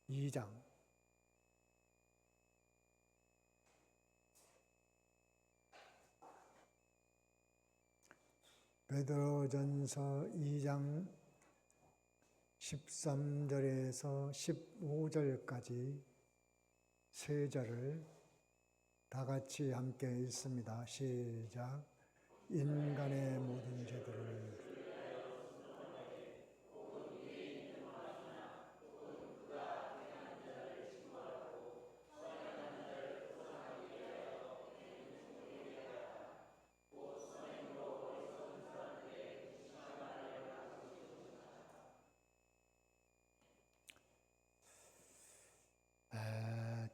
2장 베드로전서 2장 13절에서 15절까지 세 절을 다 같이 함께 읽습니다. 시작. 인간의 모든 죄들을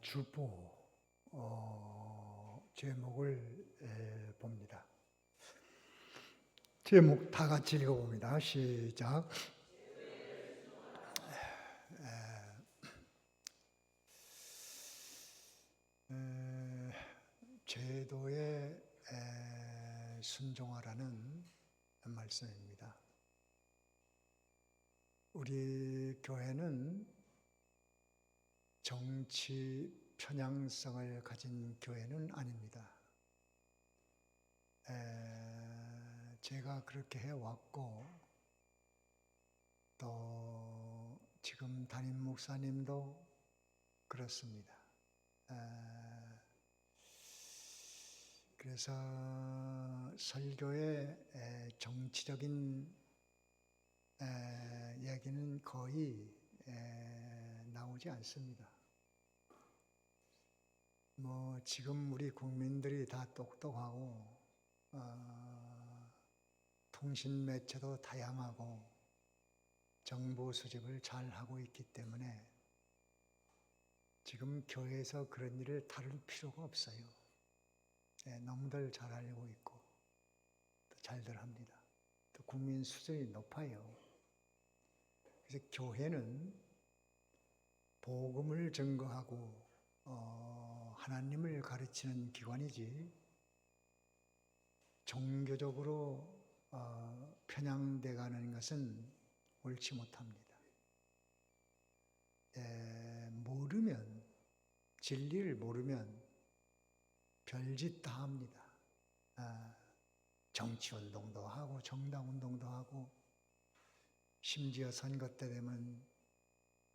주보 제목을 봅니다. 제목 다 같이 읽어봅니다. 시작. 제도에 순종하라는 말씀입니다. 우리 교회는 정치 편향성을 가진 교회는 아닙니다. 제가 그렇게 해왔고 또 지금 담임 목사님도 그렇습니다. 그래서 설교에 정치적인 얘기는 거의 나오지 않습니다. 지금 우리 국민들이 다 똑똑하고 통신 매체도 다양하고 정보 수집을 잘 하고 있기 때문에 지금 교회에서 그런 일을 다룰 필요가 없어요. 너무들 잘 알고 있고 또 잘들 합니다. 또 국민 수준이 높아요. 그래서 교회는 복음을 증거하고 하나님을 가르치는 기관이지 종교적으로 편향돼 가는 것은 옳지 못합니다. 모르면, 진리를 모르면 별짓 다 합니다. 정치운동도 하고 정당운동도 하고 심지어 선거 때 되면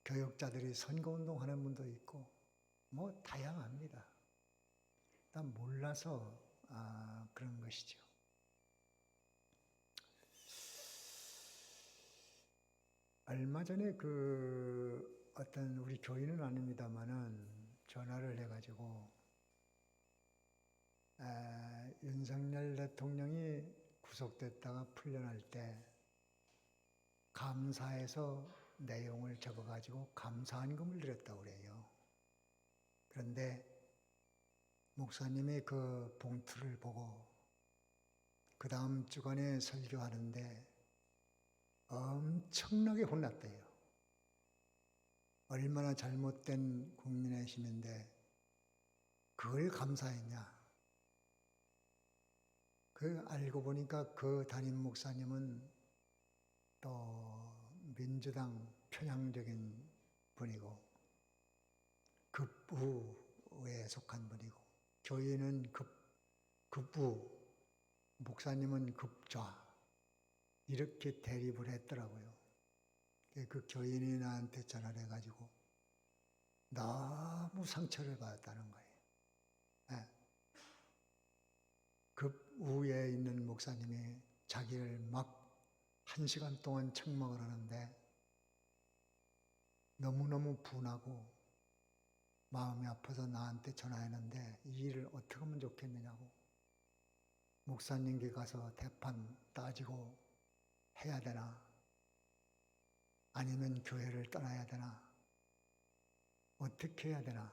교육자들이 선거운동하는 분도 있고 다양합니다. 다 몰라서 그런 것이죠. 얼마 전에 어떤 우리 교인은 아닙니다만은 전화를 해가지고 윤석열 대통령이 구속됐다가 풀려날 때 감사해서 내용을 적어가지고 감사한금을 드렸다고 그래요. 그런데 목사님이 그 봉투를 보고 그 다음 주간에 설교하는데 엄청나게 혼났대요. 얼마나 잘못된 국민의 힘인데 그걸 감사했냐. 알고 보니까 그 담임 목사님은 또 민주당 편향적인 분이고 극우에 속한 분이고 교인은 극우, 목사님은 극좌 이렇게 대립을 했더라고요. 그 교인이 나한테 전화를 해가지고 너무 상처를 받았다는 거예요. 극우에 있는 목사님이 자기를 막 1시간 동안 책망을 하는데 너무너무 분하고 마음이 아파서 나한테 전화했는데 이 일을 어떻게 하면 좋겠느냐고. 목사님께 가서 대판 따지고 해야 되나? 아니면 교회를 떠나야 되나? 어떻게 해야 되나?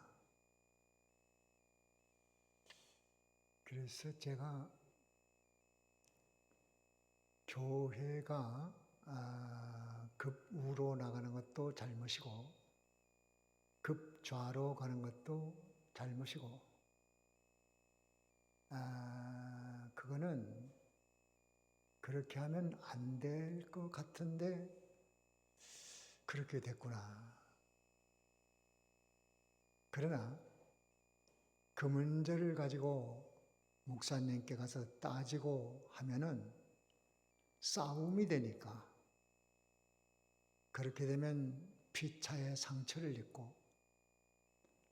그래서 제가 교회가 극우로 나가는 것도 잘못이고 극좌로 가는 것도 잘못이고 그거는 그렇게 하면 안 될 것 같은데 그렇게 됐구나. 그러나 그 문제를 가지고 목사님께 가서 따지고 하면은 싸움이 되니까, 그렇게 되면 피차의 상처를 입고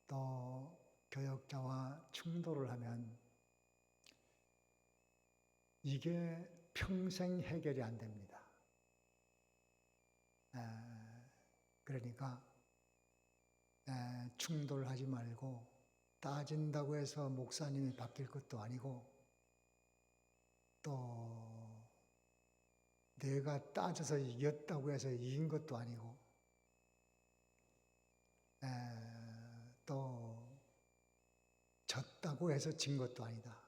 또 교역자와 충돌을 하면 이게 평생 해결이 안 됩니다. 그러니까 충돌하지 말고, 따진다고 해서 목사님이 바뀔 것도 아니고, 또 내가 따져서 이겼다고 해서 이긴 것도 아니고, 또 졌다고 해서 진 것도 아니다.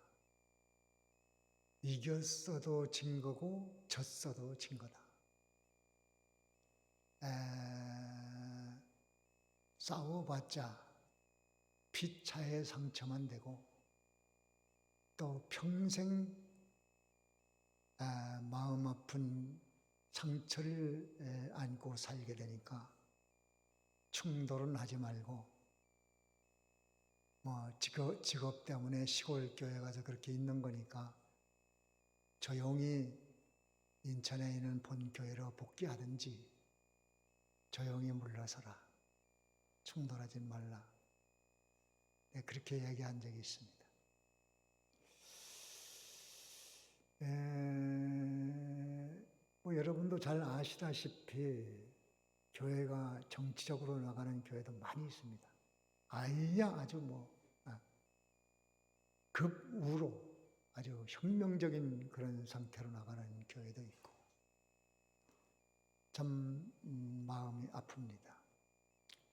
이겼어도 진 거고 졌어도 진 거다. 싸워봤자 피차의 상처만 되고 또 평생 마음 아픈 상처를 안고 살게 되니까 충돌은 하지 말고, 직업 때문에 시골 교회 가서 그렇게 있는 거니까 조용히 인천에 있는 본교회로 복귀하든지 조용히 물러서라. 충돌하지 말라. 네, 그렇게 얘기한 적이 있습니다. 여러분도 잘 아시다시피 교회가 정치적으로 나가는 교회도 많이 있습니다. 아주 급우로 아주 혁명적인 그런 상태로 나가는 교회도 있고, 참 마음이 아픕니다.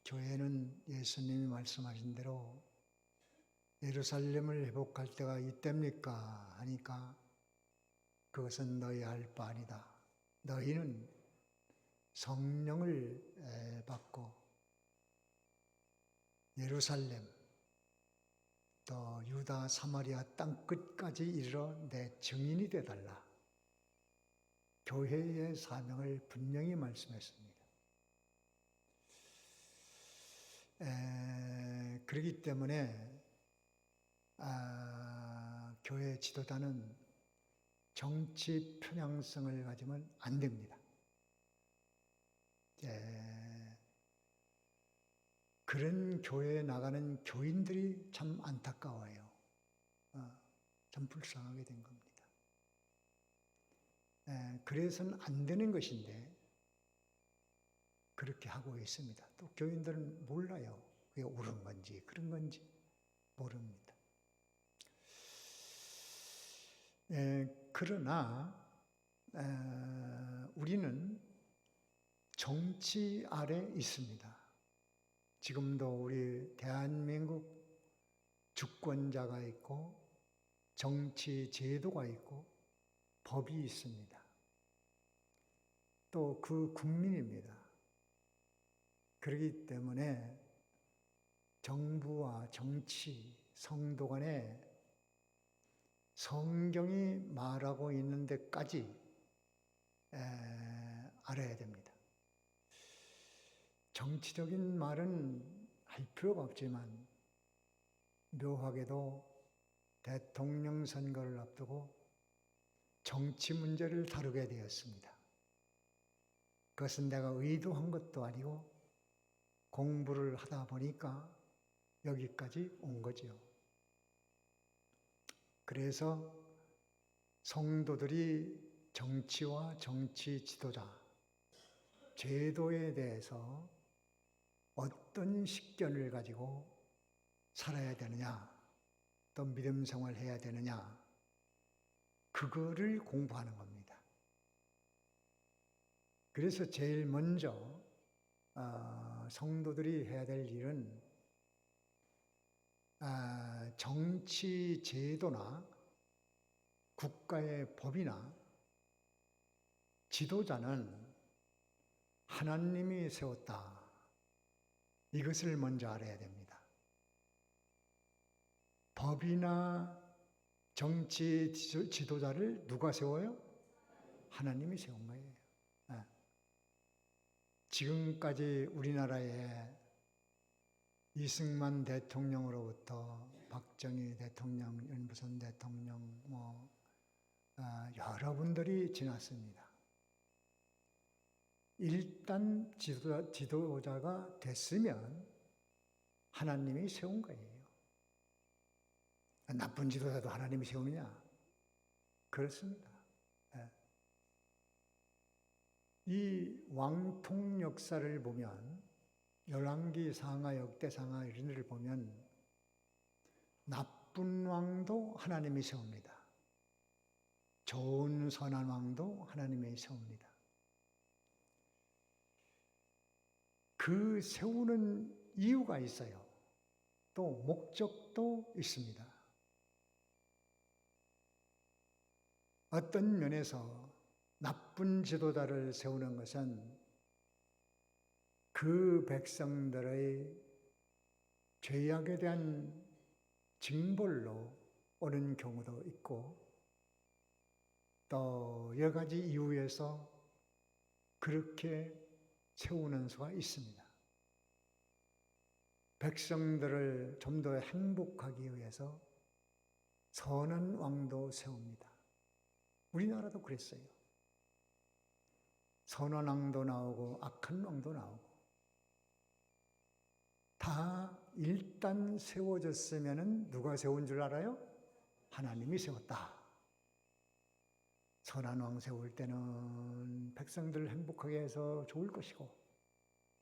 교회는 예수님이 말씀하신 대로 예루살렘을 회복할 때가 이때입니까? 하니까 그것은 너희 알 바 아니다. 너희는 성령을 받고 예루살렘 또 유다 사마리아 땅 끝까지 이르러 내 증인이 되달라. 교회의 사명을 분명히 말씀했습니다. 그렇기 때문에 교회 지도자는 정치 편향성을 가지면 안 됩니다. 그런 교회에 나가는 교인들이 참 안타까워요. 참 불쌍하게 된 겁니다. 그래서는 안 되는 것인데 그렇게 하고 있습니다. 또 교인들은 몰라요. 그게 옳은 건지 그런 건지 모릅니다. 그러나 우리는 정치 아래 있습니다. 지금도 우리 대한민국 주권자가 있고 정치 제도가 있고 법이 있습니다. 또 그 국민입니다. 그렇기 때문에 정부와 정치, 성도 간에 성경이 말하고 있는 데까지 알아야 됩니다. 정치적인 말은 할 필요가 없지만 묘하게도 대통령 선거를 앞두고 정치 문제를 다루게 되었습니다. 그것은 내가 의도한 것도 아니고 공부를 하다 보니까 여기까지 온 거죠. 그래서 성도들이 정치와 정치 지도자, 제도에 대해서 어떤 식견을 가지고 살아야 되느냐, 또 믿음 생활을 해야 되느냐, 그거를 공부하는 겁니다. 그래서 제일 먼저 성도들이 해야 될 일은 정치 제도나 국가의 법이나 지도자는 하나님이 세웠다. 이것을 먼저 알아야 됩니다. 법이나 정치 지도자를 누가 세워요? 하나님이 세운 거예요. 지금까지 우리나라에 이승만 대통령으로부터 박정희 대통령, 윤무선 대통령, 여러분들이 지났습니다. 일단 지도자가 됐으면 하나님이 세운 거예요. 나쁜 지도자도 하나님이 세우느냐? 그렇습니다. 이 왕통 역사를 보면 열왕기, 상하, 역대상하 이런 데를 보면 나쁜 왕도 하나님이 세웁니다. 좋은 선한 왕도 하나님이 세웁니다. 그 세우는 이유가 있어요. 또 목적도 있습니다. 어떤 면에서 나쁜 지도자를 세우는 것은 그 백성들의 죄악에 대한 징벌로 오는 경우도 있고 또 여러 가지 이유에서 그렇게 세우는 수가 있습니다. 백성들을 좀 더 행복하기 위해서 선한 왕도 세웁니다. 우리나라도 그랬어요. 선한 왕도 나오고 악한 왕도 나오고 다 일단 세워졌으면 누가 세운 줄 알아요? 하나님이 세웠다. 선한 왕 세울 때는 백성들을 행복하게 해서 좋을 것이고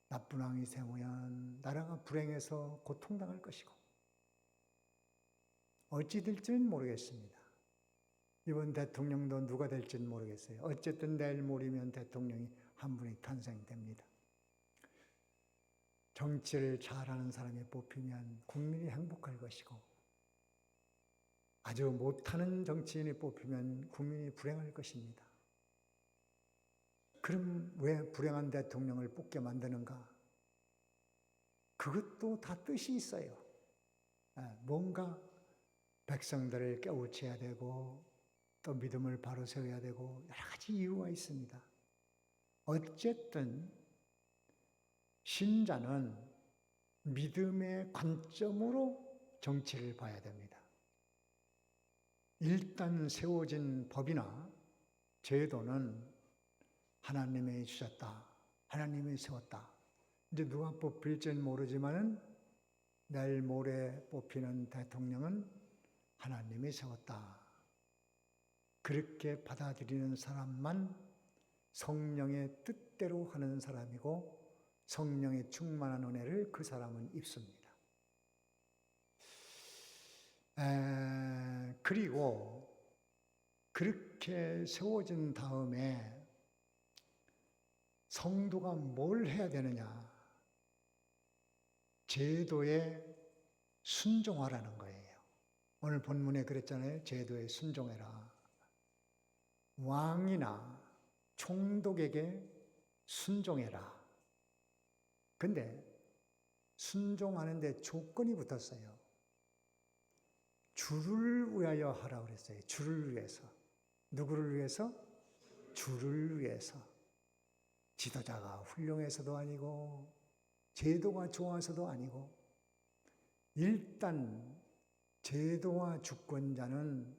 나쁜 왕이 세우면 나라가 불행해서 고통당할 것이고 어찌 될지는 모르겠습니다. 이번 대통령도 누가 될지는 모르겠어요. 어쨌든 내일 모레면 대통령이 한 분이 탄생됩니다. 정치를 잘하는 사람이 뽑히면 국민이 행복할 것이고 아주 못하는 정치인이 뽑히면 국민이 불행할 것입니다. 그럼 왜 불행한 대통령을 뽑게 만드는가? 그것도 다 뜻이 있어요. 뭔가 백성들을 깨우쳐야 되고 또 믿음을 바로 세워야 되고 여러 가지 이유가 있습니다. 어쨌든 신자는 믿음의 관점으로 정치를 봐야 됩니다. 일단 세워진 법이나 제도는 하나님이 주셨다. 하나님이 세웠다. 이제 누가 뽑힐지는 모르지만은 내일 모레 뽑히는 대통령은 하나님이 세웠다. 그렇게 받아들이는 사람만 성령의 뜻대로 하는 사람이고 성령의 충만한 은혜를 그 사람은 입습니다. 그리고 그렇게 세워진 다음에 성도가 뭘 해야 되느냐? 제도에 순종하라는 거예요. 오늘 본문에 그랬잖아요. 제도에 순종해라. 왕이나 총독에게 순종해라. 근데 순종하는데 조건이 붙었어요. 주를 위하여 하라고 그랬어요. 주를 위해서. 누구를 위해서? 주를 위해서. 지도자가 훌륭해서도 아니고 제도가 좋아서도 아니고 일단 제도와 주권자는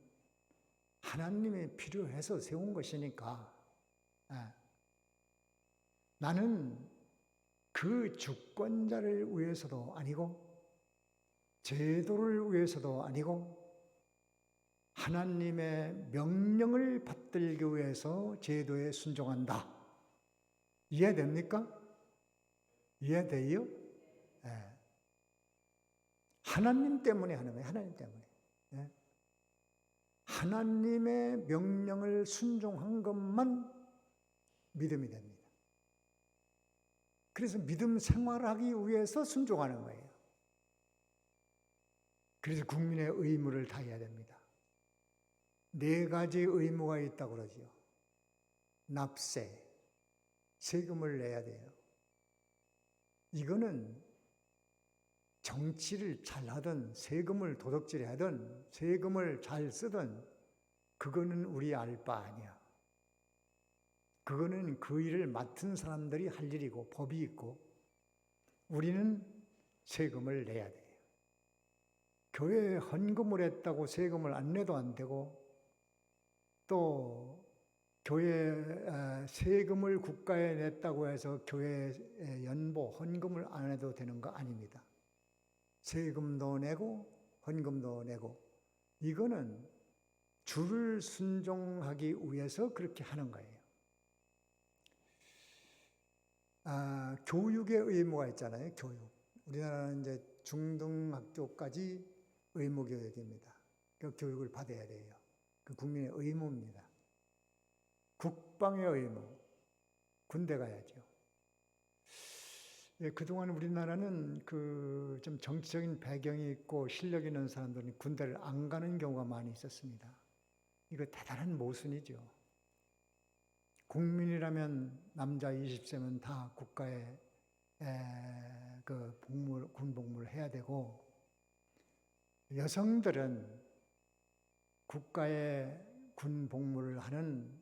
하나님이 필요해서 세운 것이니까 나는 그 주권자를 위해서도 아니고 제도를 위해서도 아니고 하나님의 명령을 받들기 위해서 제도에 순종한다. 이해됩니까? 이해돼요? 네. 하나님 때문에 하는 거예요. 하나님 때문에. 네. 하나님의 명령을 순종한 것만 믿음이 됩니다. 그래서 믿음 생활하기 위해서 순종하는 거예요. 그래서 국민의 의무를 다해야 됩니다. 4가지 의무가 있다고 그러죠. 납세, 세금을 내야 돼요. 이거는 정치를 잘하든 세금을 도둑질하든 세금을 잘 쓰든 그거는 우리 알 바 아니야. 그거는 그 일을 맡은 사람들이 할 일이고 법이 있고 우리는 세금을 내야 돼요. 교회에 헌금을 했다고 세금을 안 내도 안 되고, 또 교회 세금을 국가에 냈다고 해서 교회 연보, 헌금을 안 해도 되는 거 아닙니다. 세금도 내고 헌금도 내고, 이거는 주를 순종하기 위해서 그렇게 하는 거예요. 교육의 의무가 있잖아요. 교육. 우리나라는 이제 중등학교까지 의무교육입니다. 그 교육을 받아야 돼요. 그 국민의 의무입니다. 국방의 의무. 군대 가야죠. 예, 그동안 우리나라는 좀 정치적인 배경이 있고 실력 있는 사람들은 군대를 안 가는 경우가 많이 있었습니다. 이거 대단한 모순이죠. 국민이라면 남자 20세면 다 국가에 군 복무를 해야 되고, 여성들은 국가에 군 복무를 하는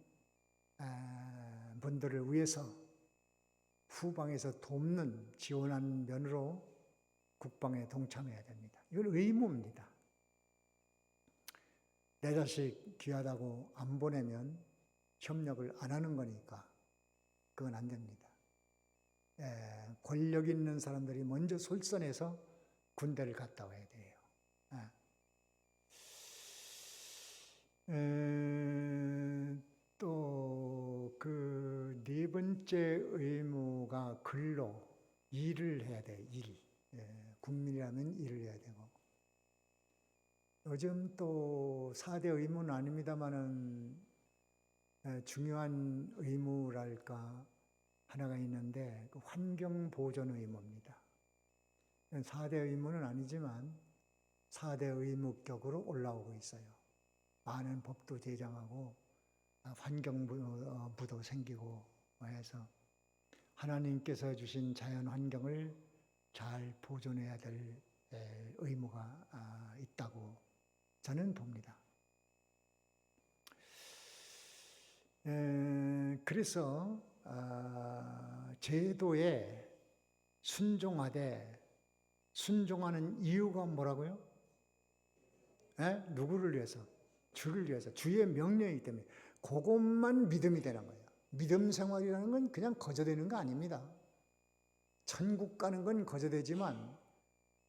분들을 위해서 후방에서 돕는, 지원하는 면으로 국방에 동참해야 됩니다. 이건 의무입니다. 내 자식 귀하다고 안 보내면 협력을 안 하는 거니까 그건 안 됩니다. 권력 있는 사람들이 먼저 솔선해서 군대를 갔다 와야 돼요. 또 네 번째 의무가 근로, 일을 해야 돼요. 일. 국민이라면 일을 해야 되고, 요즘 또 4대 의무는 아닙니다만은 중요한 의무랄까 하나가 있는데, 그 환경보전 의무입니다. 4대 의무는 아니지만 4대 의무격으로 올라오고 있어요. 많은 법도 제정하고 환경부도 생기고 해서 하나님께서 주신 자연 환경을 잘 보존해야 될 의무가 있다고 저는 봅니다. 그래서 제도에 순종하는 이유가 뭐라고요? 누구를 위해서? 주를 위해서. 주의 명령이기 때문에 그것만 믿음이 되는 거예요. 믿음 생활이라는 건 그냥 거저되는 거 아닙니다. 천국 가는 건 거저되지만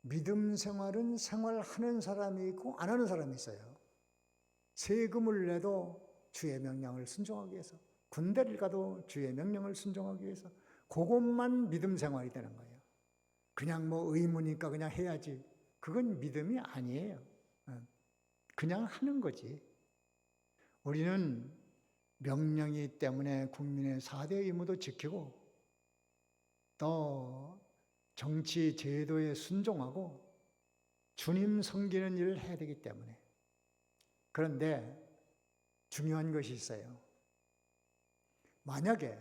믿음 생활은 생활하는 사람이 있고 안 하는 사람이 있어요. 세금을 내도 주의 명령을 순종하기 위해서, 군대를 가도 주의 명령을 순종하기 위해서, 그것만 믿음 생활이 되는 거예요. 그냥 의무니까 그냥 해야지. 그건 믿음이 아니에요. 그냥 하는 거지. 우리는 명령이기 때문에 국민의 4대 의무도 지키고, 또 정치 제도에 순종하고 주님 섬기는 일을 해야 되기 때문에. 그런데 중요한 것이 있어요. 만약에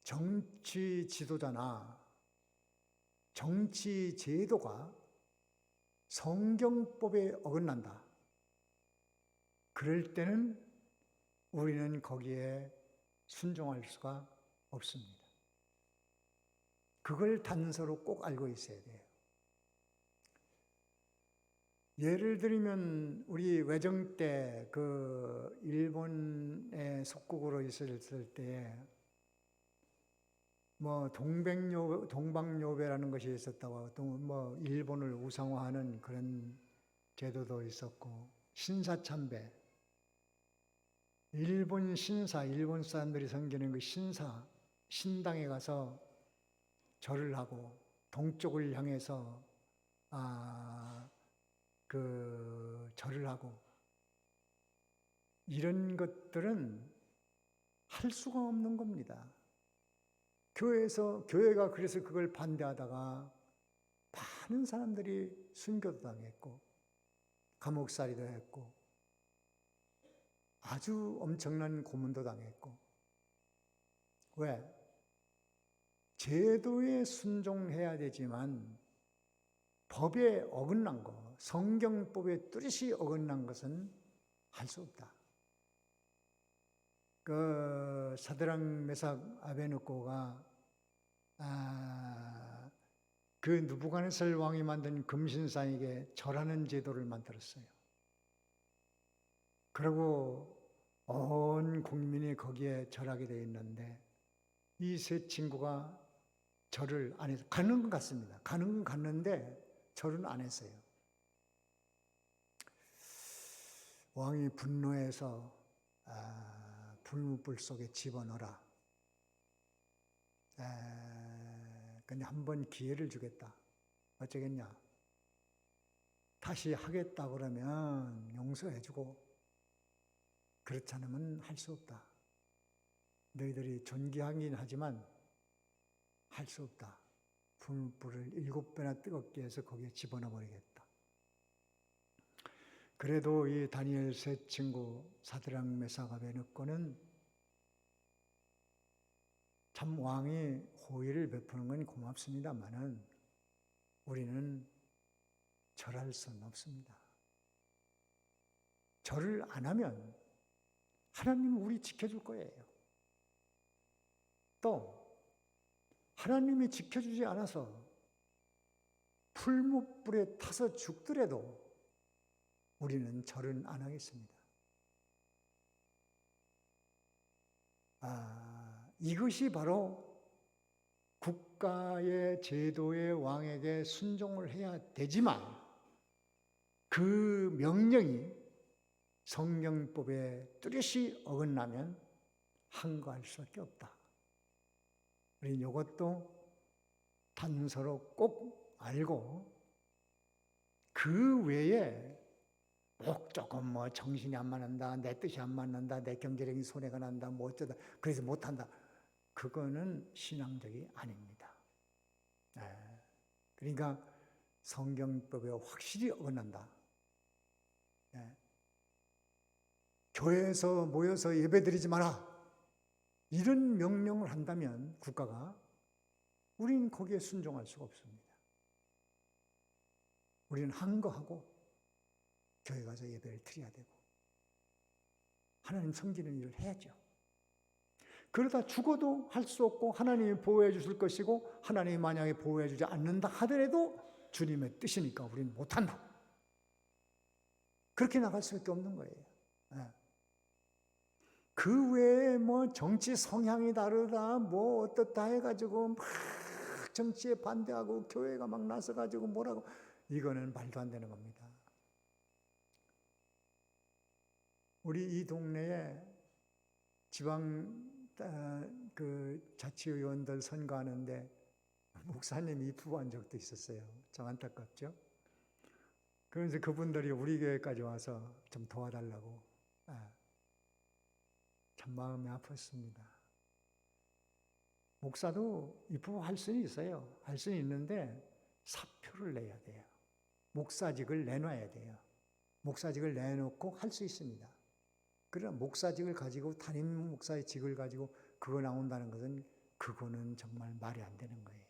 정치 지도자나 정치 제도가 성경법에 어긋난다. 그럴 때는 우리는 거기에 순종할 수가 없습니다. 그걸 단서로 꼭 알고 있어야 돼요. 예를 들면 우리 외정 때 일본의 속국으로 있었을 때 동방요배라는 것이 있었다고, 또 일본을 우상화하는 그런 제도도 있었고, 신사참배, 일본 사람들이 섬기는 그 신당에 가서 절을 하고 동쪽을 향해서 절을 하고, 이런 것들은 할 수가 없는 겁니다. 교회가 그래서 그걸 반대하다가 많은 사람들이 순교도 당했고 감옥살이도 했고 아주 엄청난 고문도 당했고. 왜? 제도에 순종해야 되지만 법에 어긋난 거, 성경법에 뚜렷이 어긋난 것은 할 수 없다. 사드락 메삭 아베느고가 그 느부갓네살 왕이 만든 금신상에게 절하는 제도를 만들었어요. 그리고 온 국민이 거기에 절하게 되어 있는데 이 세 친구가 절을 안 해서 가는 것 같습니다. 가는 건 갔는데 절은 안 했어요. 왕이 분노해서 불문불 속에 집어넣어라. 근데 한 번 기회를 주겠다. 어쩌겠냐? 다시 하겠다 그러면 용서해주고 그렇지 않으면 할 수 없다. 너희들이 존귀하긴 하지만 할 수 없다. 불을 7배나 뜨겁게 해서 거기에 집어넣어 버리겠다. 그래도 이 다니엘 세 친구 사드락 메삭 아베느고는 참 왕이 호의를 베푸는 건 고맙습니다만은 우리는 절할 수는 없습니다. 절을 안 하면 하나님은 우리 지켜줄 거예요. 또 하나님이 지켜주지 않아서 풀무불에 타서 죽더라도 우리는 절은 안 하겠습니다. 이것이 바로 국가의 제도의 왕에게 순종을 해야 되지만 그 명령이 성경법에 뚜렷이 어긋나면 항거할 수밖에 없다. 우리 이것도 단서로 꼭 알고 그 외에 조금 정신이 안 맞는다, 내 뜻이 안 맞는다, 내 경제력이 손해가 난다, 어쩌다 그래서 못한다. 그거는 신앙적이 아닙니다. 그러니까 성경법에 확실히 어긋난다. 교회에서 모여서 예배드리지 마라. 이런 명령을 한다면 국가가 우리는 거기에 순종할 수가 없습니다. 우리는 항거하고 교회 가서 예배를 드려야 되고 하나님 섬기는 일을 해야죠. 그러다 죽어도 할 수 없고 하나님이 보호해 주실 것이고 하나님이 만약에 보호해 주지 않는다 하더라도 주님의 뜻이니까 우리는 못한다. 그렇게 나갈 수밖에 없는 거예요. 그 외에 정치 성향이 다르다 어떻다 해가지고 막 정치에 반대하고 교회가 막 나서가지고 뭐라고 이거는 말도 안 되는 겁니다. 우리 이 동네에 지방 자치의원들 선거하는데 목사님이 입후보한 적도 있었어요. 좀 안타깝죠? 그래서 그분들이 우리 교회까지 와서 좀 도와달라고 참 마음이 아팠습니다. 목사도 입후보할 수는 있어요. 할 수는 있는데 사표를 내야 돼요. 목사직을 내놔야 돼요. 목사직을 내놓고 할 수 있습니다. 그러나 목사직을 가지고 담임 목사의 직을 가지고 그거 나온다는 것은 그거는 정말 말이 안 되는 거예요.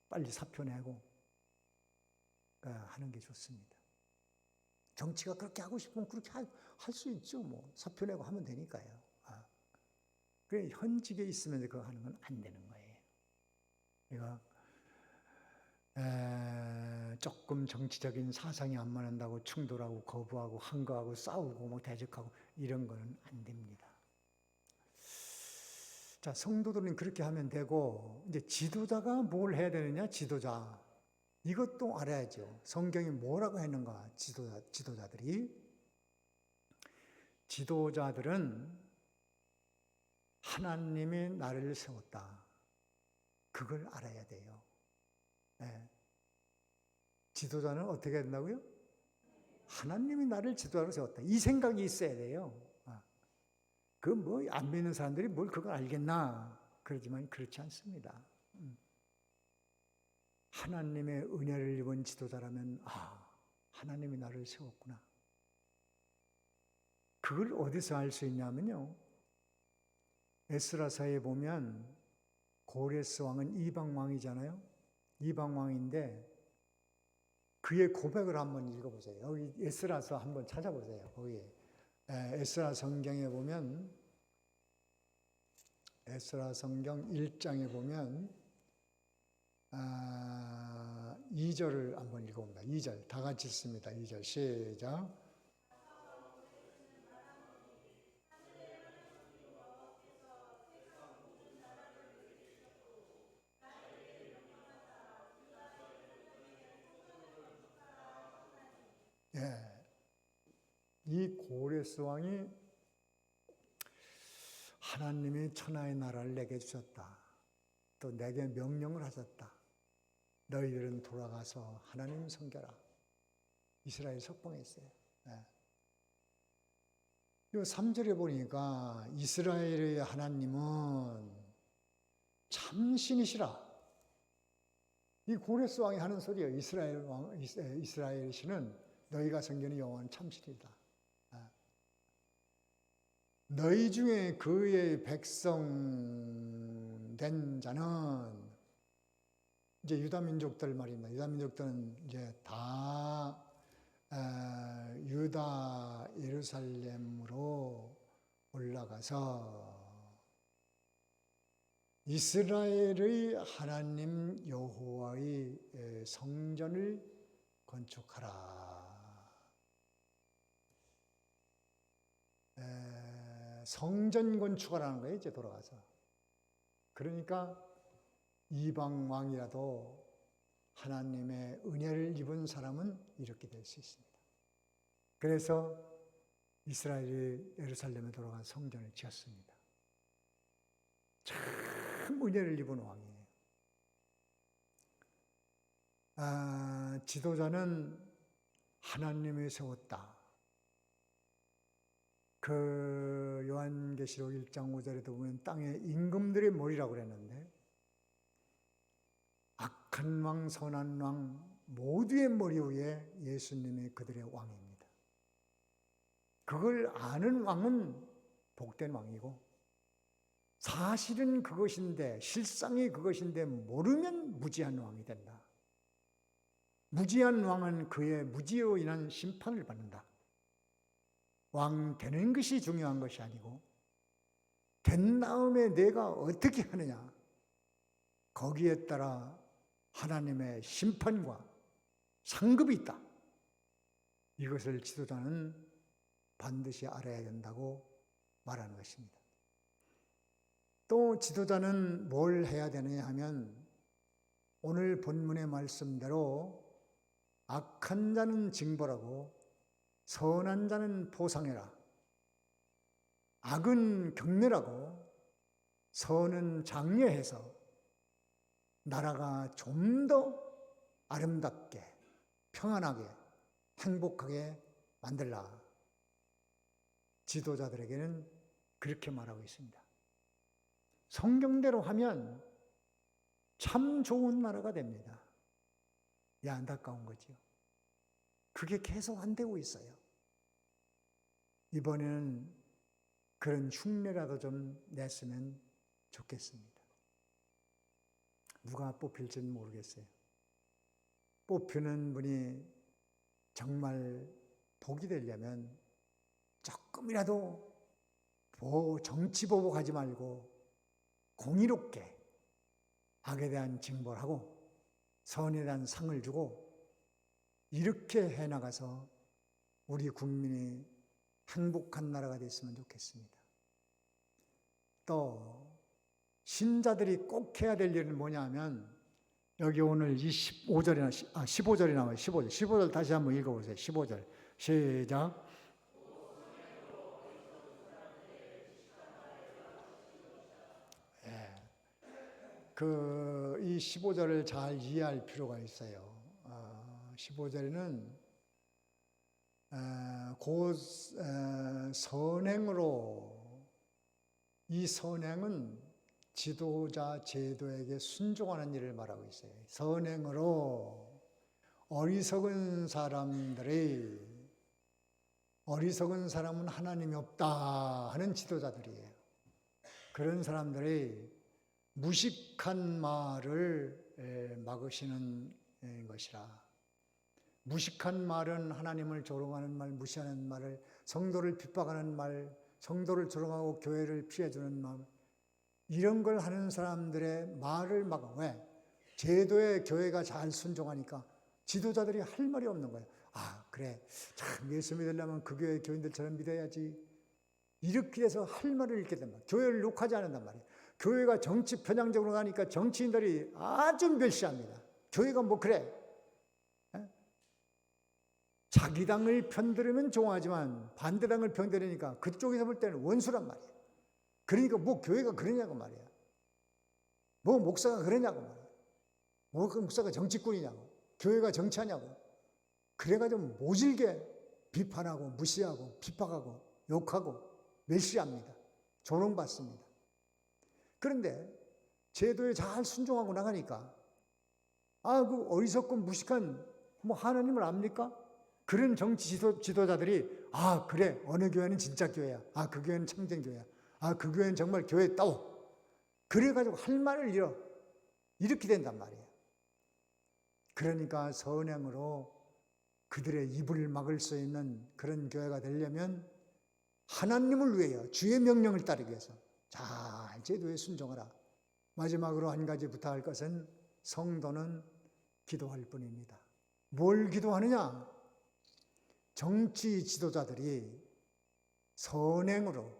빨리 사표 내고 하는 게 좋습니다. 정치가 그렇게 하고 싶으면 그렇게 할 수 있죠. 사표 내고 하면 되니까요. 그래 현직에 있으면서 그거 하는 건 안 되는 거예요. 그러니까 조금 정치적인 사상이 안 맞는다고 충돌하고 거부하고 항거하고 싸우고 대적하고 이런 거는 안 됩니다. 자, 성도들은 그렇게 하면 되고 이제 지도자가 뭘 해야 되느냐? 지도자. 이것도 알아야죠. 성경이 뭐라고 했는가? 지도자들은 하나님이 나를 세웠다. 그걸 알아야 돼요. 지도자는 어떻게 된다고요? 하나님이 나를 지도자로 세웠다. 이 생각이 있어야 돼요. 안 믿는 사람들이 뭘 그걸 알겠나? 그러지만 그렇지 않습니다. 하나님의 은혜를 입은 지도자라면 하나님이 나를 세웠구나. 그걸 어디서 알 수 있냐면요. 에스라서에 보면 고레스 왕은 이방 왕이잖아요. 이방 왕인데 그의 고백을 한번 읽어보세요. 여기 에스라서 한번 찾아보세요. 거기 에스라 성경에 보면 에스라 성경 1장에 보면 2절을 한번 읽어봅니다. 2절 다 같이 읽습니다. 2절 시작. 예, 이 고레스 왕이 하나님이 천하의 나라를 내게 주셨다. 또 내게 명령을 하셨다. 너희들은 돌아가서 하나님 섬겨라. 이스라엘 석방했어요. 예. 이 3절에 보니까 이스라엘의 하나님은 참신이시라. 이 고레스 왕이 하는 소리예요. 이스라엘 신은 너희가 섬기는 여호와는 참신이다. 너희 중에 그의 백성 된 자는 이제 유다 민족들 말입니다. 유다 민족들은 이제 다 유다 예루살렘으로 올라가서 이스라엘의 하나님 여호와의 성전을 건축하라. 성전 건축하라는 거예요, 이제 돌아가서. 그러니까 이방 왕이라도 하나님의 은혜를 입은 사람은 이렇게 될 수 있습니다. 그래서 이스라엘이 예루살렘에 돌아가 성전을 지었습니다. 참 은혜를 입은 왕이에요. 지도자는 하나님이 세웠다. 그 요한계시록 1장 5절에도 보면 땅의 임금들의 머리라고 그랬는데 악한 왕, 선한 왕 모두의 머리 위에 예수님이 그들의 왕입니다. 그걸 아는 왕은 복된 왕이고 사실은 그것인데 실상이 그것인데 모르면 무지한 왕이 된다. 무지한 왕은 그의 무지로 인한 심판을 받는다. 왕 되는 것이 중요한 것이 아니고 된 다음에 내가 어떻게 하느냐 거기에 따라 하나님의 심판과 상급이 있다. 이것을 지도자는 반드시 알아야 된다고 말하는 것입니다. 또 지도자는 뭘 해야 되느냐 하면 오늘 본문의 말씀대로 악한 자는 징벌하고 선한 자는 보상해라. 악은 경멸하고 선은 장려해서 나라가 좀 더 아름답게 평안하게 행복하게 만들라. 지도자들에게는 그렇게 말하고 있습니다. 성경대로 하면 참 좋은 나라가 됩니다. 이 안타까운 거죠. 그게 계속 안 되고 있어요. 이번에는 그런 흉내라도 좀 냈으면 좋겠습니다. 누가 뽑힐지는 모르겠어요. 뽑히는 분이 정말 복이 되려면 조금이라도 정치 보복하지 말고 공의롭게 악에 대한 징벌을 하고 선에 대한 상을 주고 이렇게 해나가서 우리 국민이 행복한 나라가 됐으면 좋겠습니다. 또 신자들이 꼭 해야 될 일은 뭐냐 하면 여기 오늘 15절이 나와요. 15절 다시 한번 읽어보세요. 15절 시작. 이 15절을 잘 이해할 필요가 있어요. 15절에는 곧 선행으로 이 선행은 지도자 제도에게 순종하는 일을 말하고 있어요. 선행으로 어리석은 사람은 하나님이 없다 하는 지도자들이에요. 그런 사람들이 무식한 말을 막으시는 것이라. 무식한 말은 하나님을 조롱하는 말, 무시하는 말을, 성도를 핍박하는 말, 성도를 조롱하고 교회를 피해주는 말, 이런 걸 하는 사람들의 말을 막아. 왜? 제도에 교회가 잘 순종하니까 지도자들이 할 말이 없는 거예요. 아, 그래. 참, 예수 믿으려면 그 교회 교인들처럼 믿어야지. 이렇게 해서 할 말을 잃게 된다. 교회를 욕하지 않는단 말이에요. 교회가 정치 편향적으로 가니까 정치인들이 아주 멸시합니다. 교회가 뭐 그래. 자기 당을 편들으면 좋아하지만 반대당을 편들으니까 그쪽에서 볼 때는 원수란 말이에요. 그러니까 뭐 교회가 그러냐고 말이야. 뭐 목사가 그러냐고 말이야. 뭐 그 목사가 정치꾼이냐고. 교회가 정치하냐고. 그래가지고 모질게 비판하고 무시하고 핍박하고 욕하고 멸시합니다. 조롱받습니다. 그런데 제도에 잘 순종하고 나가니까 그 어리석고 무식한 뭐 하나님을 압니까? 그런 정치 지도자들이 그래, 어느 교회는 진짜 교회야. 그 교회는 참된 교회야. 그 교회는 정말 교회다워. 그래가지고 할 말을 잃어. 이렇게 된단 말이에요. 그러니까 선행으로 그들의 입을 막을 수 있는 그런 교회가 되려면 하나님을 위하여 주의 명령을 따르기 위해서 잘 제도에 순종하라. 마지막으로 한 가지 부탁할 것은 성도는 기도할 뿐입니다. 뭘 기도하느냐? 정치 지도자들이 선행으로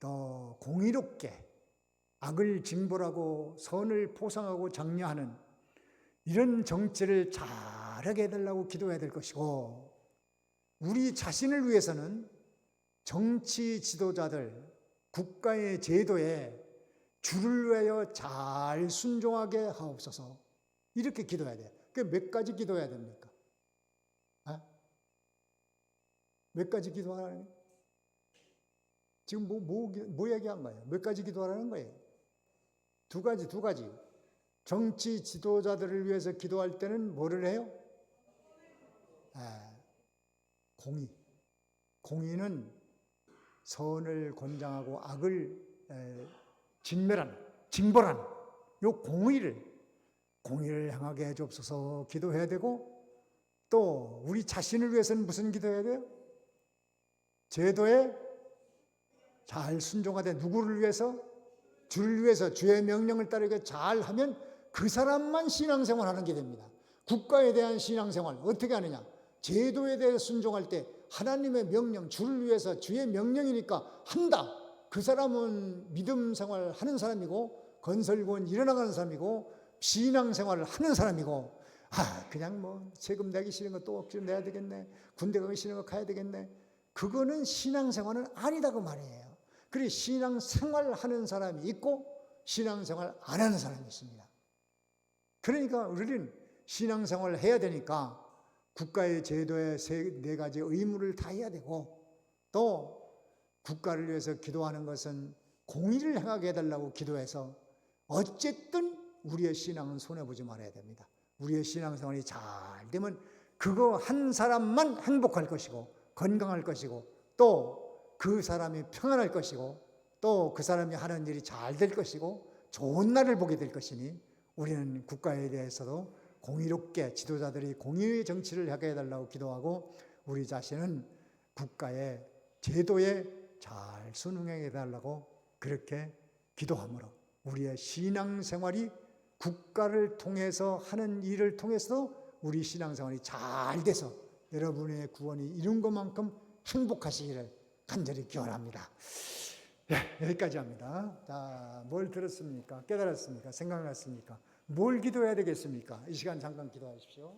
더 공의롭게 악을 징벌하고 선을 포상하고 장려하는 이런 정치를 잘하게 해달라고 기도해야 될 것이고, 우리 자신을 위해서는 정치 지도자들, 국가의 제도에 주를 위하여 잘 순종하게 하옵소서. 이렇게 기도해야 돼요. 그 몇 가지 기도해야 됩니까? 몇 가지 기도하라는 거예요? 지금 뭐 얘기한 거예요? 몇 가지 기도하라는 거예요? 두 가지. 정치 지도자들을 위해서 기도할 때는 뭐를 해요? 공의. 공의는 선을 권장하고 악을 징벌하는 요 공의를 향하게 해주옵소서 기도해야 되고, 또 우리 자신을 위해서는 무슨 기도해야 돼요? 제도에 잘 순종하되 누구를 위해서? 주를 위해서 주의 명령을 따르게 잘하면 그 사람만 신앙생활하는 게 됩니다. 국가에 대한 신앙생활 어떻게 하느냐? 제도에 대해 순종할 때 하나님의 명령, 주를 위해서 주의 명령이니까 한다. 그 사람은 믿음 생활을 하는 사람이고 건설군 일어나가는 사람이고 신앙생활을 하는 사람이고, 그냥 뭐 세금 내기 싫은 거 또 억지로 내야 되겠네, 군대 가기 싫은 거 가야 되겠네, 그거는 신앙생활은 아니다 그 말이에요. 그리고 신앙생활을 하는 사람이 있고 신앙생활 안 하는 사람이 있습니다. 그러니까 우리는 신앙생활을 해야 되니까 국가의 제도에 네 가지 의무를 다해야 되고, 또 국가를 위해서 기도하는 것은 공의를 행하게 해달라고 기도해서 어쨌든 우리의 신앙은 손해보지 말아야 됩니다. 우리의 신앙생활이 잘 되면 그거 한 사람만 행복할 것이고 건강할 것이고, 또 그 사람이 평안할 것이고, 또 그 사람이 하는 일이 잘 될 것이고 좋은 날을 보게 될 것이니, 우리는 국가에 대해서도 공의롭게 지도자들이 공의의 정치를 하게 해달라고 기도하고, 우리 자신은 국가의 제도에 잘 순응해 해달라고 그렇게 기도함으로 우리의 신앙생활이 국가를 통해서 하는 일을 통해서 우리 신앙생활이 잘 돼서 여러분의 구원이 이룬 것만큼 행복하시기를 간절히 기원합니다. 여기까지 합니다. 자, 뭘 들었습니까? 깨달았습니까? 생각났습니까? 뭘 기도해야 되겠습니까? 이 시간 잠깐 기도하십시오.